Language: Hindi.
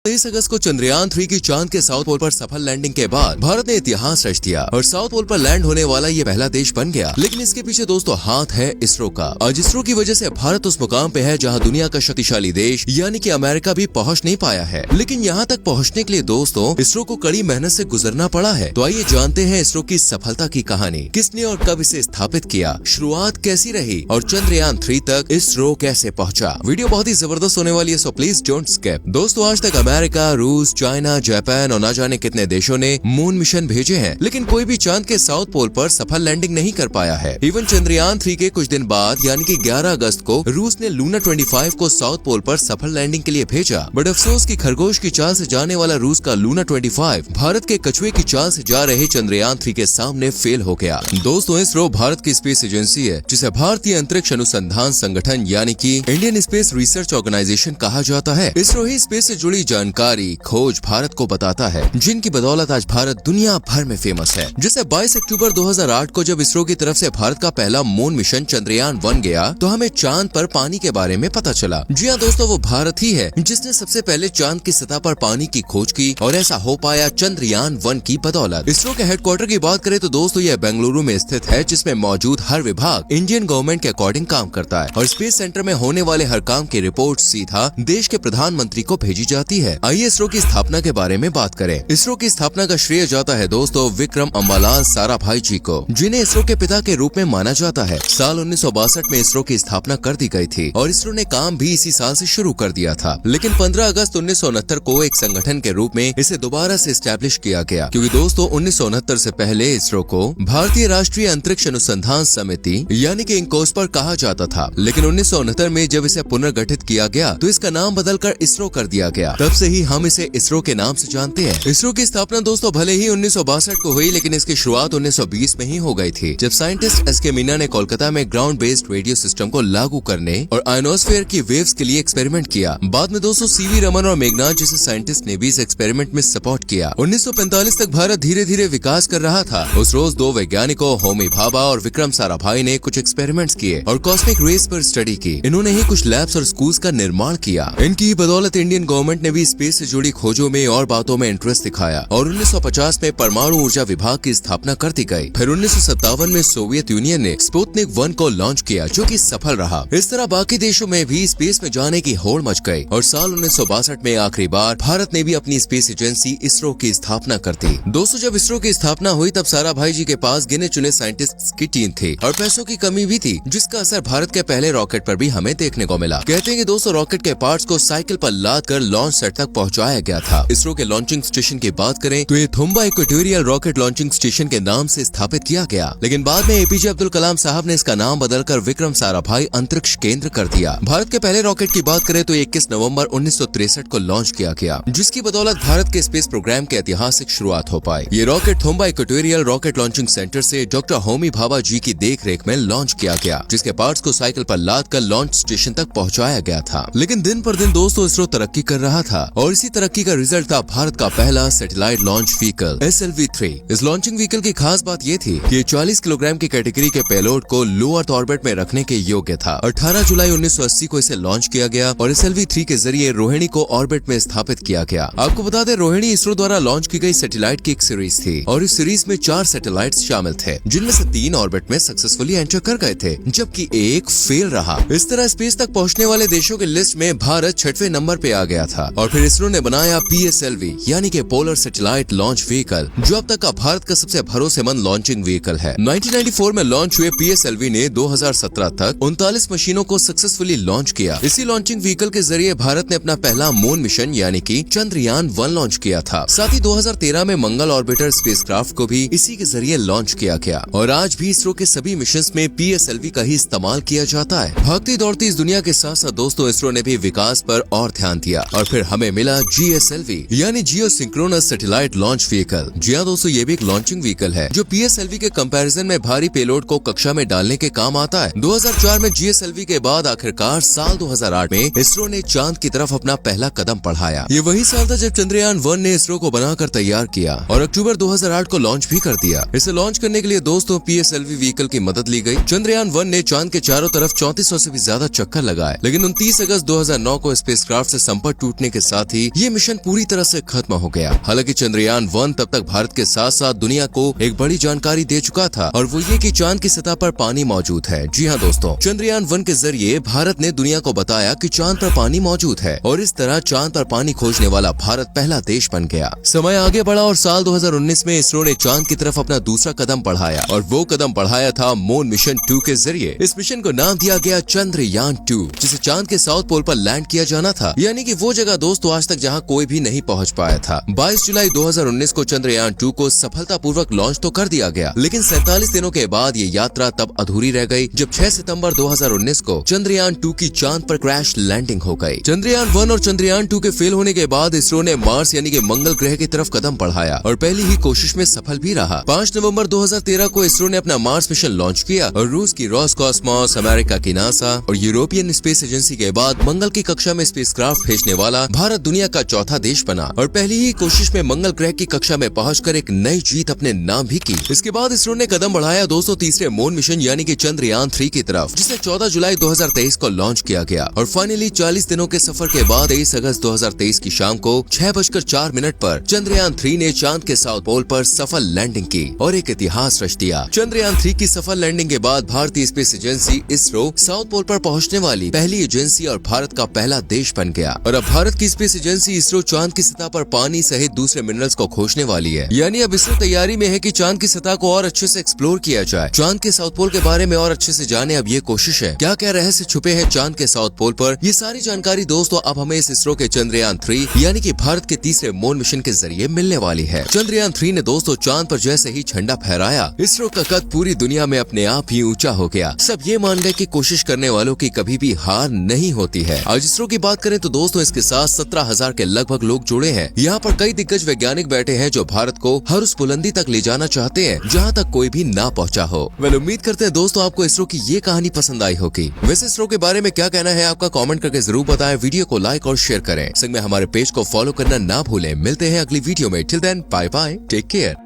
23 अगस्त को चंद्रयान 3 की चांद के साउथ पोल पर सफल लैंडिंग के बाद भारत ने इतिहास रच दिया और साउथ पोल पर लैंड होने वाला ये पहला देश बन गया। लेकिन इसके पीछे दोस्तों हाथ है इसरो का। आज इसरो की वजह से भारत उस मुकाम पे है जहां दुनिया का शक्तिशाली देश यानी कि अमेरिका भी पहुंच नहीं पाया है। लेकिन यहां तक पहुंचने के लिए दोस्तों इसरो को कड़ी मेहनत से गुजरना पड़ा है। तो आइए जानते हैं इसरो की सफलता की कहानी, किसने और कब इसे स्थापित किया, शुरुआत कैसी रही और चंद्रयान 3 तक इसरो कैसे पहुंचा। वीडियो बहुत ही जबरदस्त होने वाली है, सो प्लीज डोंट स्किप। दोस्तों आज तक अमेरिका, रूस, चाइना, जापान और न जाने कितने देशों ने मून मिशन भेजे हैं, लेकिन कोई भी चांद के साउथ पोल पर सफल लैंडिंग नहीं कर पाया है। इवन चंद्रयान 3 के कुछ दिन बाद यानी कि 11 अगस्त को रूस ने लूना 25 को साउथ पोल पर सफल लैंडिंग के लिए भेजा। बट अफसोस की खरगोश की चाल से जाने वाला रूस का लूना 25 भारत के कछुए की चाल से जा रहे चंद्रयान 3 के सामने फेल हो गया। दोस्तों इसरो भारत की स्पेस एजेंसी है जिसे भारतीय अंतरिक्ष अनुसंधान संगठन यानी कि इंडियन स्पेस रिसर्च ऑर्गेनाइजेशन कहा जाता है। इसरो ही स्पेस से जुड़ी जानकारी खोज भारत को बताता है, जिनकी बदौलत आज भारत दुनिया भर में फेमस है। जैसे 22 अक्टूबर 2008 को जब इसरो की तरफ से भारत का पहला मून मिशन चंद्रयान 1 गया तो हमें चांद पर पानी के बारे में पता चला। जी हाँ दोस्तों, वो भारत ही है जिसने सबसे पहले चांद की सतह पर पानी की खोज की और ऐसा हो पाया चंद्रयान 1 की बदौलत। इसरो के हेडक्वार्टर की बात करें तो दोस्तों यह बेंगलुरु में स्थित है, जिसमें मौजूद हर विभाग इंडियन गवर्नमेंट के अकॉर्डिंग काम करता है और स्पेस सेंटर में होने वाले हर काम की रिपोर्ट सीधा देश के प्रधानमंत्री को भेजी जाती है। आइए इसरो की स्थापना के बारे में बात करें। इसरो की स्थापना का श्रेय जाता है दोस्तों विक्रम अम्बालाल साराभाई जी को, जिन्हें इसरो के पिता के रूप में माना जाता है। साल 1962 में इसरो की स्थापना कर दी गई थी और इसरो ने काम भी इसी साल से शुरू कर दिया था। लेकिन 15 अगस्त 1969 को एक संगठन के रूप में इसे दोबारा से एस्टैब्लिश किया गया, क्योंकि दोस्तों 1969 से पहले इसरो को भारतीय राष्ट्रीय अंतरिक्ष अनुसंधान समिति यानी कि इंकोस्पर कहा जाता था। लेकिन 1969 में जब इसे पुनर्गठित किया गया तो इसका नाम बदलकर इसरो कर दिया गया। तब से ही हम इसे इसरो के नाम से जानते हैं। इसरो की स्थापना दोस्तों भले ही 1962 को हुई, लेकिन इसकी शुरुआत 1920 में ही हो गई थी, जब साइंटिस्ट एस के मीना ने कोलकाता में ग्राउंड बेस्ड रेडियो सिस्टम को लागू करने और आयनोस्फीयर की वेव्स के लिए एक्सपेरिमेंट किया। बाद में दोस्तों सीवी रमन और मेघनाथ जैसे साइंटिस्ट ने भी इस एक्सपेरिमेंट में सपोर्ट किया। 1945 तक भारत धीरे धीरे विकास कर रहा था। उस रोज दो वैज्ञानिकों होमी भाभा और विक्रम साराभाई ने कुछ एक्सपेरिमेंट्स किए और कॉस्मिक रेस पर स्टडी की। इन्होंने ही कुछ लैब्स और स्कूल्स का निर्माण किया। इनकी बदौलत इंडियन गवर्नमेंट ने भी स्पेस से जुड़ी खोजों में और बातों में इंटरेस्ट दिखाया और 1950 में परमाणु ऊर्जा विभाग की स्थापना कर दी गई। फिर 1957 में सोवियत यूनियन ने स्पुतनिक 1 को लॉन्च किया, जो कि सफल रहा। इस तरह बाकी देशों में भी स्पेस में जाने की होड़ मच गई और साल 1962 में आखिरी बार भारत ने भी अपनी स्पेस एजेंसी इसरो की स्थापना कर दी। दोस्तों जब इसरो की स्थापना हुई तब साराभाई जी के पास गिने चुने साइंटिस्ट्स की टीम थी और पैसों की कमी भी थी, जिसका असर भारत के पहले रॉकेट पर भी हमें देखने को मिला। कहते हैं कि दोस्तों रॉकेट के पार्ट्स को साइकिल पर लाद कर लॉन्च सेट तक पहुंचाया गया था। इसरो के लॉन्चिंग स्टेशन की बात करें तो ये Thumba equatorial rocket launching station के नाम से स्थापित किया गया, लेकिन बाद में एपीजे अब्दुल कलाम साहब ने इसका नाम बदलकर विक्रम साराभाई अंतरिक्ष केंद्र कर दिया। भारत के पहले रॉकेट की बात करें तो 21 नवंबर 1963 को लॉन्च किया गया, जिसकी बदौलत भारत के स्पेस प्रोग्राम के ऐतिहासिक शुरुआत हो पाई। ये rocket Thumba equatorial rocket launching centre से डॉक्टर होमी भाभा जी की देख-रेख में लॉन्च किया गया, जिसके पार्ट्स को साइकिल पर लाद कर लॉन्च स्टेशन तक पहुंचाया गया था। लेकिन दिन पर दिन दोस्तों इसरो तरक्की कर रहा था और इसी तरक्की का रिजल्ट था भारत का पहला सैटेलाइट लॉन्च व्हीकल SLV-3। इस लॉन्चिंग व्हीकल की खास बात ये थी कि 40 किलोग्राम की कैटेगरी के पेलोड को लो अर्थ ऑर्बिट में रखने के योग्य था। 18 जुलाई 1980 को इसे लॉन्च किया गया और SLV-3 के जरिए रोहिणी को ऑर्बिट में स्थापित किया गया। आपको बता दें रोहिणी इसरो द्वारा लॉन्च की गई सैटेलाइट की एक सीरीज थी और इस सीरीज में 4 सैटेलाइट्स शामिल थे, जिनमें से 3 ऑर्बिट में सक्सेसफुली एंटर कर गए थे, जबकि एक फेल रहा। इस तरह स्पेस तक पहुँचने वाले देशों की लिस्ट में भारत 6वें नंबर पे आ गया था और फिर इसरो ने बनाया PSLV यानी कि पोलर सैटेलाइट लॉन्च व्हीकल, जो अब तक का भारत का सबसे भरोसेमंद लॉन्चिंग व्हीकल है। 1994 में लॉन्च हुए PSLV ने 2017 तक 39 मशीनों को सक्सेसफुली लॉन्च किया। इसी लॉन्चिंग व्हीकल के जरिए भारत ने अपना पहला मून मिशन यानी कि चंद्रयान 1 लॉन्च किया था। साथ ही 2013 में मंगल ऑर्बिटर स्पेसक्राफ्ट को भी इसी के जरिए लॉन्च किया गया और आज भी इसरो के सभी मिशंस में PSLV का ही इस्तेमाल किया जाता है। भागती दौड़ती इस दुनिया के साथ साथ दोस्तों इसरो ने भी विकास पर और ध्यान दिया और फिर हमें मिला GSLV यानी जियो सिंक्रोनस सैटेलाइट लॉन्च व्हीकल। जी हाँ दोस्तों, ये भी एक लॉन्चिंग व्हीकल है जो PSLV के कंपैरिजन में भारी पेलोड को कक्षा में डालने के काम आता है। 2004 में GSLV के बाद आखिरकार साल 2008 में इसरो ने चांद की तरफ अपना पहला कदम बढ़ाया। ये वही साल था जब चंद्रयान 1 ने इसरो को बनाकर तैयार किया और अक्टूबर 2008 को लॉन्च भी कर दिया। इसे लॉन्च करने के लिए दोस्तों PSLV व्हीकल की मदद ली गई। चंद्रयान 1 ने चांद के चारों तरफ 3400 से भी ज्यादा चक्कर लगाए, लेकिन 29 अगस्त 2009 को स्पेसक्राफ्ट से संपर्क टूटने के साथ साथ ही ये मिशन पूरी तरह से खत्म हो गया। हालांकि चंद्रयान 1 तब तक भारत के साथ साथ दुनिया को एक बड़ी जानकारी दे चुका था, और वो ये कि चांद की सतह पर पानी मौजूद है। जी हाँ दोस्तों, चंद्रयान 1 के जरिए भारत ने दुनिया को बताया कि चांद पर पानी मौजूद है, और इस तरह चांद पर पानी खोजने वाला भारत पहला देश बन गया। समय आगे बढ़ा और साल 2019 में इसरो ने चांद की तरफ अपना दूसरा कदम बढ़ाया, और वो कदम बढ़ाया था मून मिशन 2 के जरिए। इस मिशन को नाम दिया गया चंद्रयान 2, जिसे चांद के साउथ पोल पर लैंड किया जाना था, यानी कि वो जगह दोस्तों आज तक जहां कोई भी नहीं पहुंच पाया था। 22 जुलाई 2019 को चंद्रयान 2 को सफलतापूर्वक लॉन्च तो कर दिया गया, लेकिन 47 दिनों के बाद ये यात्रा तब अधूरी रह गई जब 6 सितंबर 2019 को चंद्रयान 2 की चांद पर क्रैश लैंडिंग हो गई। चंद्रयान 1 और चंद्रयान 2 के फेल होने के बाद इसरो ने मार्स यानी कि मंगल ग्रह की तरफ कदम बढ़ाया, और पहली ही कोशिश में सफल भी रहा। 5 नवंबर 2013 को इसरो ने अपना मार्स मिशन लॉन्च किया, और रूस की रोसकॉस्मोस, अमेरिका की नासा और यूरोपियन स्पेस एजेंसी के बाद मंगल की कक्षा में स्पेसक्राफ्ट भेजने वाला भारत दुनिया का चौथा देश बना, और पहली ही कोशिश में मंगल ग्रह की कक्षा में पहुंचकर एक नई जीत अपने नाम भी की। इसके बाद इसरो ने कदम बढ़ाया दोस्तों तीसरे मून मिशन यानी कि चंद्रयान 3 की तरफ, जिसे 14 जुलाई 2023 को लॉन्च किया गया, और फाइनली 40 दिनों के सफर के बाद 23 अगस्त 2023 की शाम को 6:04 पर चंद्रयान 3 ने चांद के साउथ पोल पर सफल लैंडिंग की और एक इतिहास रच दिया। चंद्रयान 3 की सफल लैंडिंग के बाद भारतीय space agency ISRO south pole पर पहुंचने वाली पहली एजेंसी और भारत का पहला देश बन गया। और अब भारत की स्पेस एजेंसी इसरो चांद की सतह पर पानी सहित दूसरे मिनरल्स को खोजने वाली है, यानी अब इसरो तैयारी में है कि चांद की सतह को और अच्छे से एक्सप्लोर किया जाए। चांद के साउथ पोल के बारे में और अच्छे से जाने अब ये कोशिश है। क्या क्या रहस्य छुपे हैं चांद के साउथ पोल पर, ये सारी जानकारी दोस्तों अब हमें इस इसरो के चंद्रयान 3 यानी कि भारत के तीसरे मून मिशन के जरिए मिलने वाली है। चंद्रयान 3 ने दोस्तों चांद पर जैसे ही झंडा फहराया, इसरो का कद पूरी दुनिया में अपने आप ही ऊंचा हो गया। सब ये मान गए कि कोशिश करने वालों की कभी भी हार नहीं होती है। आज इसरो की बात करें तो दोस्तों इसके साथ 17,000 के लगभग लोग जुड़े हैं। यहाँ पर कई दिग्गज वैज्ञानिक बैठे हैं जो भारत को हर उस बुलंदी तक ले जाना चाहते हैं जहाँ तक कोई भी ना पहुँचा हो। उम्मीद करते हैं दोस्तों आपको इसरो की ये कहानी पसंद आई होगी। वैसे इसरो के बारे में क्या कहना है आपका कमेंट करके जरूर बताएं। वीडियो को लाइक और शेयर करें। संग में हमारे पेज को फॉलो करना ना भूलें। मिलते हैं अगली वीडियो में। Till then bye bye, take care.